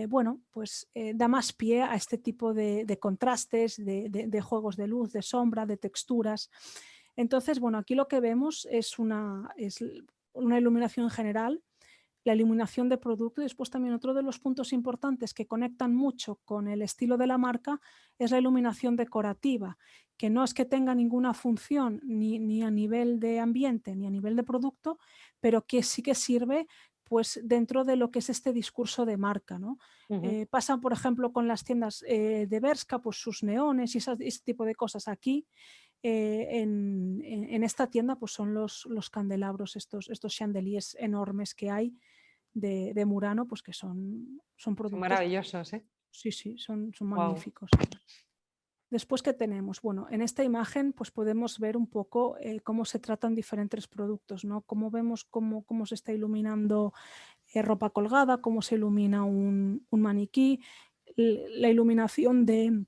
bueno, pues da más pie a este tipo de contrastes, de juegos de luz, de sombra, de texturas. Entonces, bueno, aquí lo que vemos es una iluminación general, la iluminación de producto, y después también otro de los puntos importantes que conectan mucho con el estilo de la marca es la iluminación decorativa, que no es que tenga ninguna función ni a nivel de ambiente ni a nivel de producto, pero que sí que sirve pues dentro de lo que es este discurso de marca, ¿no? Pasan, por ejemplo, con las tiendas de Bershka, pues sus neones y ese tipo de cosas. Aquí en esta tienda pues son los candelabros, estos chandeliers enormes que hay de Murano, pues que son productos... Son maravillosos, ¿eh? Sí, son magníficos. Wow. Después, ¿qué tenemos? Bueno, en esta imagen pues podemos ver un poco cómo se tratan diferentes productos, ¿no? Cómo vemos cómo se está iluminando ropa colgada, cómo se ilumina un maniquí, la iluminación de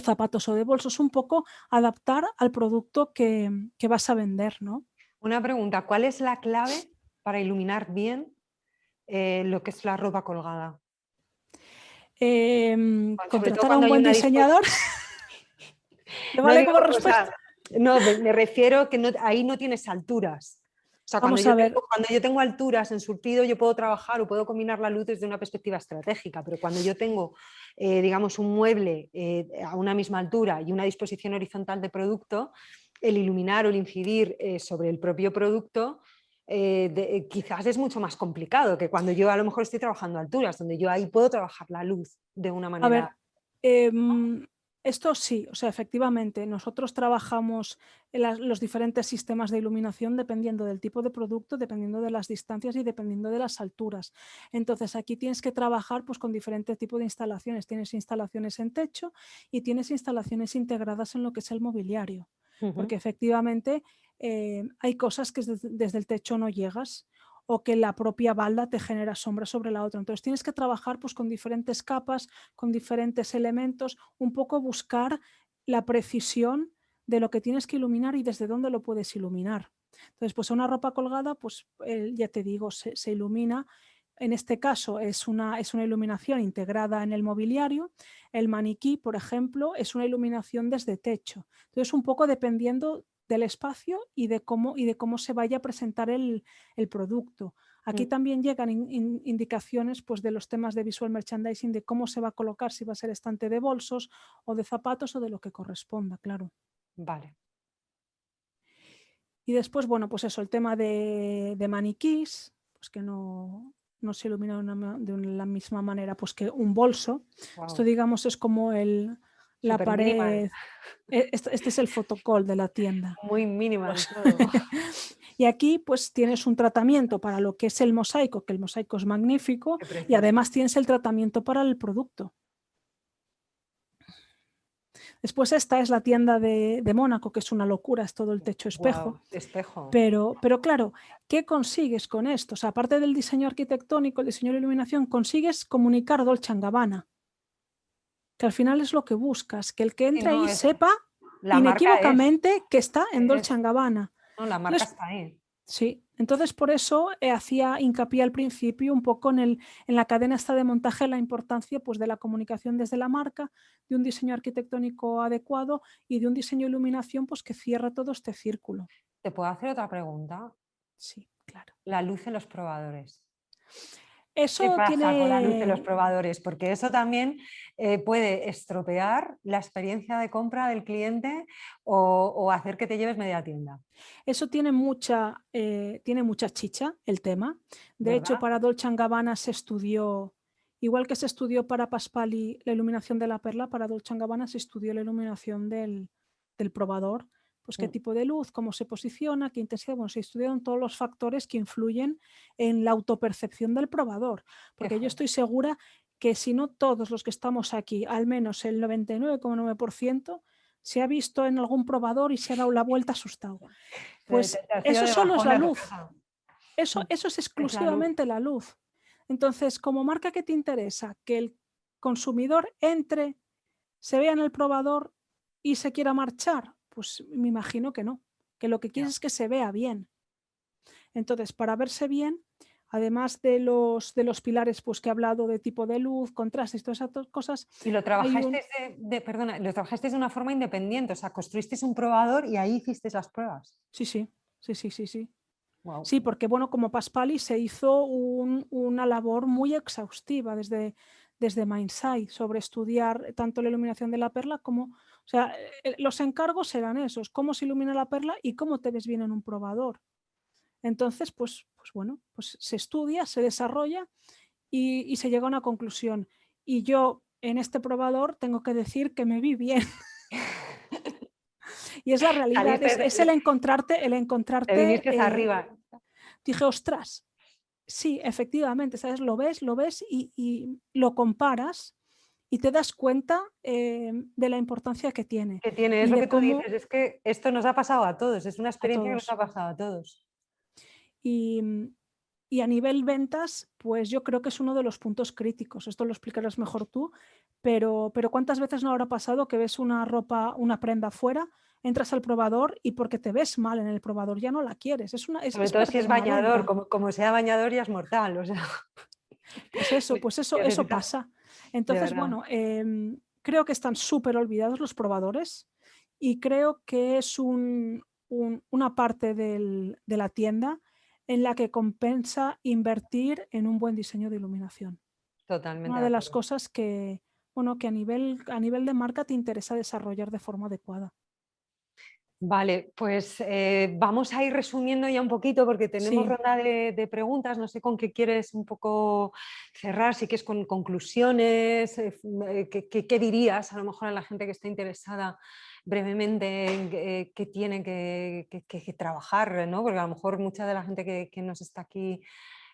zapatos o de bolsos, un poco adaptar al producto que vas a vender, ¿no? Una pregunta, ¿cuál es la clave para iluminar bien lo que es la ropa colgada? Contratar a un buen diseñador. ¿Te vale como respuesta? No, me refiero que ahí no tienes alturas. O sea, cuando yo tengo alturas en surtido, yo puedo trabajar o puedo combinar la luz desde una perspectiva estratégica, pero cuando yo tengo, digamos, un mueble a una misma altura y una disposición horizontal de producto, el iluminar o el incidir sobre el propio producto quizás es mucho más complicado que cuando yo a lo mejor estoy trabajando a alturas, donde yo ahí puedo trabajar la luz de una manera... A ver, esto sí, o sea, efectivamente, nosotros trabajamos los diferentes sistemas de iluminación dependiendo del tipo de producto, dependiendo de las distancias y dependiendo de las alturas. Entonces, aquí tienes que trabajar pues, con diferentes tipos de instalaciones. Tienes instalaciones en techo y tienes instalaciones integradas en lo que es el mobiliario. Porque efectivamente hay cosas que desde el techo no llegas o que la propia balda te genera sombra sobre la otra. Entonces tienes que trabajar pues, con diferentes capas, con diferentes elementos, un poco buscar la precisión de lo que tienes que iluminar y desde dónde lo puedes iluminar. Entonces, pues una ropa colgada, pues ya te digo, se ilumina. En este caso es una iluminación integrada en el mobiliario. El maniquí, por ejemplo, es una iluminación desde techo. Entonces, un poco dependiendo del espacio y de cómo se vaya a presentar el producto. Aquí también llegan indicaciones pues, de los temas de visual merchandising, de cómo se va a colocar, si va a ser estante de bolsos o de zapatos o de lo que corresponda, claro. Vale. Y después, bueno, pues eso, el tema de maniquís, pues que no se ilumina de la misma manera pues que un bolso. Wow. Esto, digamos, es como la pared. Este es el fotocall de la tienda. Muy minimal todo. Y aquí pues tienes un tratamiento para lo que es el mosaico, que el mosaico es magnífico, y además tienes el tratamiento para el producto. Después esta es la tienda de Mónaco, que es una locura, es todo el techo espejo. Wow, espejo. Pero claro, ¿qué consigues con esto? O sea, aparte del diseño arquitectónico, el diseño de iluminación, consigues comunicar Dolce & Gabbana, que al final es lo que buscas, que el que entre ahí sepa inequívocamente que está en Dolce & Gabbana. No, la marca está ahí. Sí, entonces por eso hacía hincapié al principio un poco en la cadena esta de montaje, la importancia pues, de la comunicación desde la marca, de un diseño arquitectónico adecuado y de un diseño de iluminación pues, que cierra todo este círculo. ¿Te puedo hacer otra pregunta? Sí, claro. La luz en los probadores. Eso ¿Qué pasa tiene... con la luz de los probadores? Porque eso también puede estropear la experiencia de compra del cliente o hacer que te lleves media tienda. Eso tiene mucha chicha, el tema. De hecho, ¿Verdad? para Dolce & Gabbana se estudió, igual que se estudió para Pasquali la iluminación de la perla, para Dolce & Gabbana se estudió la iluminación del probador. Pues qué tipo de luz, cómo se posiciona, qué intensidad. Bueno, se estudiaron todos los factores que influyen en la autopercepción del probador. Porque yo estoy segura que si no todos los que estamos aquí, al menos el 99,9%, se ha visto en algún probador y se ha dado la vuelta asustado. Pues eso solo es la luz. Eso es exclusivamente la luz. Entonces, como marca, ¿qué te interesa? Que el consumidor entre, se vea en el probador y se quiera marchar. Pues me imagino que no, que lo que quieres es que se vea bien. Entonces, para verse bien, además de los pilares pues, que he hablado de tipo de luz, contrastes, todas esas cosas. Y lo trabajasteis lo trabajasteis de una forma independiente, o sea, construisteis un probador y ahí hicisteis las pruebas. Sí. Wow. Sí, porque bueno, como Pasquali se hizo una labor muy exhaustiva desde Mindsight sobre estudiar tanto la iluminación de la perla como, o sea, los encargos eran esos, cómo se ilumina la perla y cómo te ves bien en un probador. Entonces, pues bueno, pues se estudia, se desarrolla y se llega a una conclusión. Y yo en este probador tengo que decir que me vi bien. Y es la realidad, es el encontrarte. Te viniste arriba. Dije, ostras, sí, efectivamente, ¿sabes? Lo ves y lo comparas y te das cuenta de la importancia que tiene. Que tiene, es lo que tú dices, es que esto nos ha pasado a todos, es una experiencia que nos ha pasado a todos. Y a nivel ventas, pues yo creo que es uno de los puntos críticos. Esto lo explicarás mejor tú, pero ¿cuántas veces no habrá pasado que ves una ropa, una prenda fuera, entras al probador y porque te ves mal en el probador ya no la quieres? Sobre todo si es bañador, como sea bañador ya es mortal. O sea. Pues eso pasa. Entonces, bueno, creo que están súper olvidados los probadores y creo que es una parte de la tienda en la que compensa invertir en un buen diseño de iluminación. Totalmente. Una de las cosas que a nivel de marca te interesa desarrollar de forma adecuada. Vale, pues vamos a ir resumiendo ya un poquito porque tenemos ronda de preguntas. No sé con qué quieres un poco cerrar, si quieres con conclusiones, ¿qué dirías a lo mejor a la gente que está interesada brevemente en qué tiene que trabajar, ¿no? Porque a lo mejor mucha de la gente que nos está aquí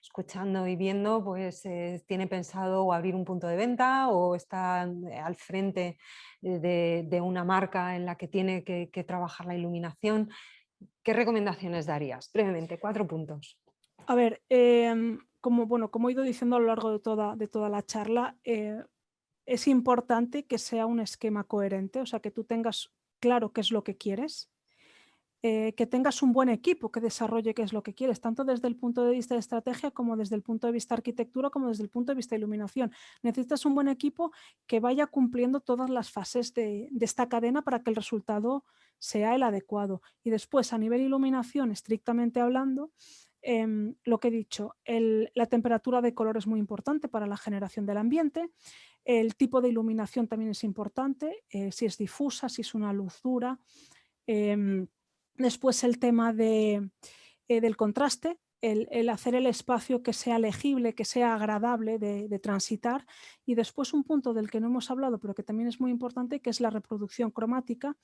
escuchando y viendo, pues tiene pensado o abrir un punto de venta o está al frente de una marca en la que tiene que trabajar la iluminación. ¿Qué recomendaciones darías? Brevemente, 4 puntos. A ver, como he ido diciendo a lo largo de toda la charla, es importante que sea un esquema coherente, o sea, que tú tengas claro qué es lo que quieres, que tengas un buen equipo que desarrolle qué es lo que quieres, tanto desde el punto de vista de estrategia como desde el punto de vista de arquitectura, como desde el punto de vista de iluminación. Necesitas un buen equipo que vaya cumpliendo todas las fases de esta cadena para que el resultado sea el adecuado. Y después, a nivel iluminación, estrictamente hablando, lo que he dicho, la temperatura de color es muy importante para la generación del ambiente. El tipo de iluminación también es importante, si es difusa, si es una luz dura. Después el tema del contraste, el hacer el espacio que sea legible, que sea agradable de transitar. Y después un punto del que no hemos hablado, pero que también es muy importante, que es la reproducción cromática.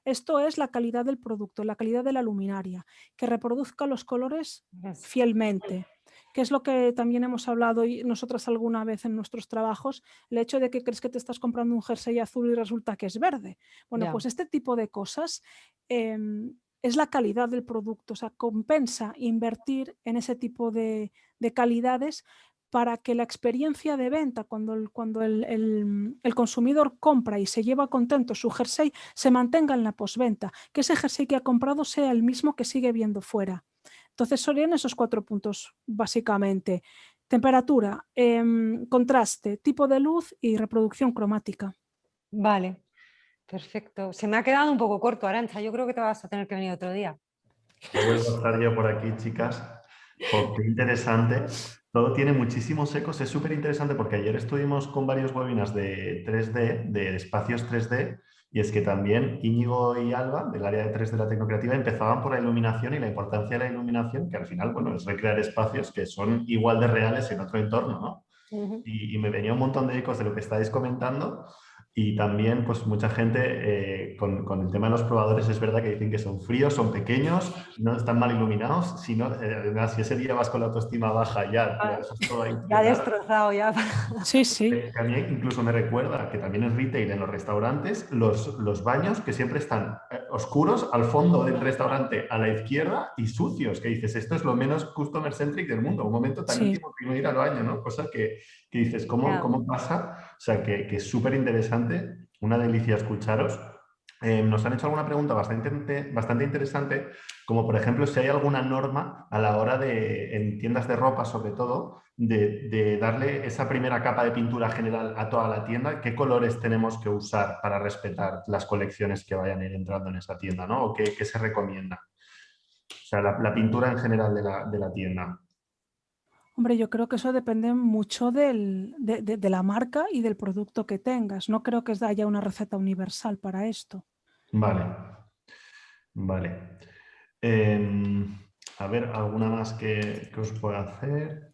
Esto es la calidad del producto, la calidad de la luminaria, que reproduzca los colores fielmente, que es lo que también hemos hablado nosotras alguna vez en nuestros trabajos, el hecho de que crees que te estás comprando un jersey azul y resulta que es verde. Bueno, pues este tipo de cosas es la calidad del producto, o sea, compensa invertir en ese tipo de calidades para que la experiencia de venta, cuando el consumidor compra y se lleva contento su jersey, se mantenga en la postventa, que ese jersey que ha comprado sea el mismo que sigue viendo fuera. Entonces serían esos 4 puntos básicamente: temperatura, contraste, tipo de luz y reproducción cromática. Vale, perfecto. Se me ha quedado un poco corto, Arantxa. Yo creo que te vas a tener que venir otro día. Vuelvo a estar yo por aquí, chicas. Qué interesante Todo tiene muchísimos ecos, es súper interesante porque ayer estuvimos con varios webinars de 3D, de espacios 3D, y es que también Íñigo y Alba, del área de 3D de la Tecnocreativa, empezaban por la iluminación y la importancia de la iluminación, que al final, bueno, es recrear espacios que son igual de reales en otro entorno, ¿no? Y me venía un montón de ecos de lo que estáis comentando. Y también, pues mucha gente con el tema de los probadores es verdad que dicen que son fríos, son pequeños, no están mal iluminados. Si, no, además, si ese día vas con la autoestima baja, ya lo dejas todo ahí. Ya destrozado, ya. Sí, sí. Que a mí incluso me recuerda que también en retail, en los restaurantes, los baños que siempre están oscuros al fondo del restaurante, a la izquierda, y sucios, que dices, esto es lo menos customer centric del mundo. Un momento tan Sí. íntimo que no ir al baño, ¿no? Cosa que dices, ¿cómo pasa? O sea, que es súper interesante, una delicia escucharos. Nos han hecho alguna pregunta bastante interesante, como por ejemplo si hay alguna norma a la hora de, en tiendas de ropa sobre todo, de darle esa primera capa de pintura general a toda la tienda, qué colores tenemos que usar para respetar las colecciones que vayan a ir entrando en esa tienda, ¿no? O qué se recomienda. O sea, la pintura en general de la tienda. Hombre, yo creo que eso depende mucho de la marca y del producto que tengas. No creo que haya una receta universal para esto. Vale, vale. A ver, ¿alguna más que os pueda hacer?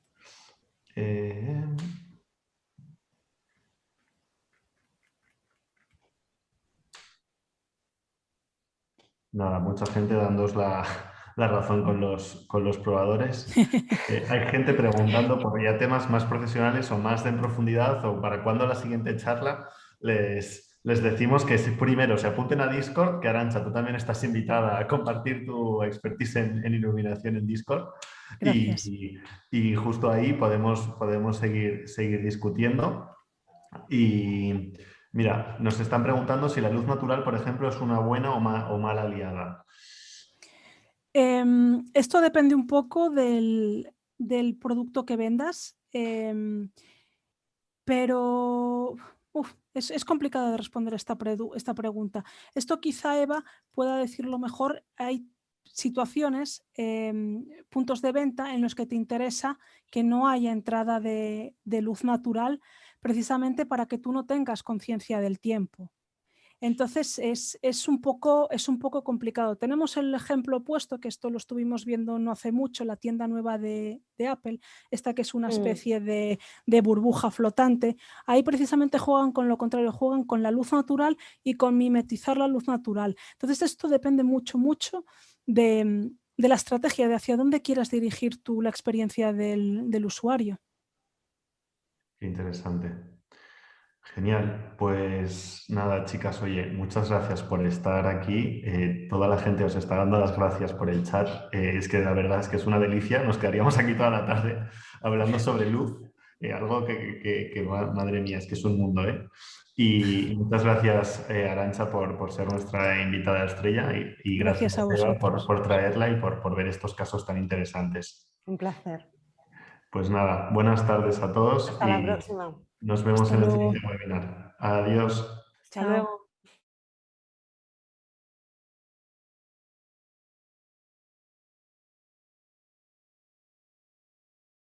Nada, mucha gente dándoos la razón con los probadores. Hay gente preguntando por ya temas más profesionales o más en profundidad o para cuándo la siguiente charla. Les decimos que primero se apunten a Discord, que Arantxa, tú también estás invitada a compartir tu expertise en iluminación en Discord. Gracias. Y justo ahí podemos seguir discutiendo. Y mira, nos están preguntando si la luz natural, por ejemplo, es una buena o mala aliada. Esto depende un poco del producto que vendas, pero es complicado de responder esta pregunta. Esto quizá Eva pueda decirlo mejor. Hay situaciones, puntos de venta en los que te interesa que no haya entrada de luz natural, precisamente para que tú no tengas conciencia del tiempo. Entonces es un poco complicado. Tenemos el ejemplo opuesto, que esto lo estuvimos viendo no hace mucho, la tienda nueva de Apple, esta que es una especie de burbuja flotante. Ahí precisamente juegan con lo contrario, juegan con la luz natural y con mimetizar la luz natural. Entonces esto depende mucho de la estrategia, de hacia dónde quieras dirigir tú la experiencia del usuario. Qué interesante. Genial, pues nada, chicas, oye, muchas gracias por estar aquí. Toda la gente os está dando las gracias por el chat. Es que la verdad es que es una delicia. Nos quedaríamos aquí toda la tarde hablando sobre luz, algo que, madre mía, es que es un mundo, ¿eh? Y muchas gracias, Arantxa, por ser nuestra invitada estrella y gracias a Eva vosotros. por traerla y por ver estos casos tan interesantes. Un placer. Pues nada, buenas tardes a todos. Hasta la próxima. Nos vemos Hasta en el luego. siguiente webinar. Adiós. Hasta luego.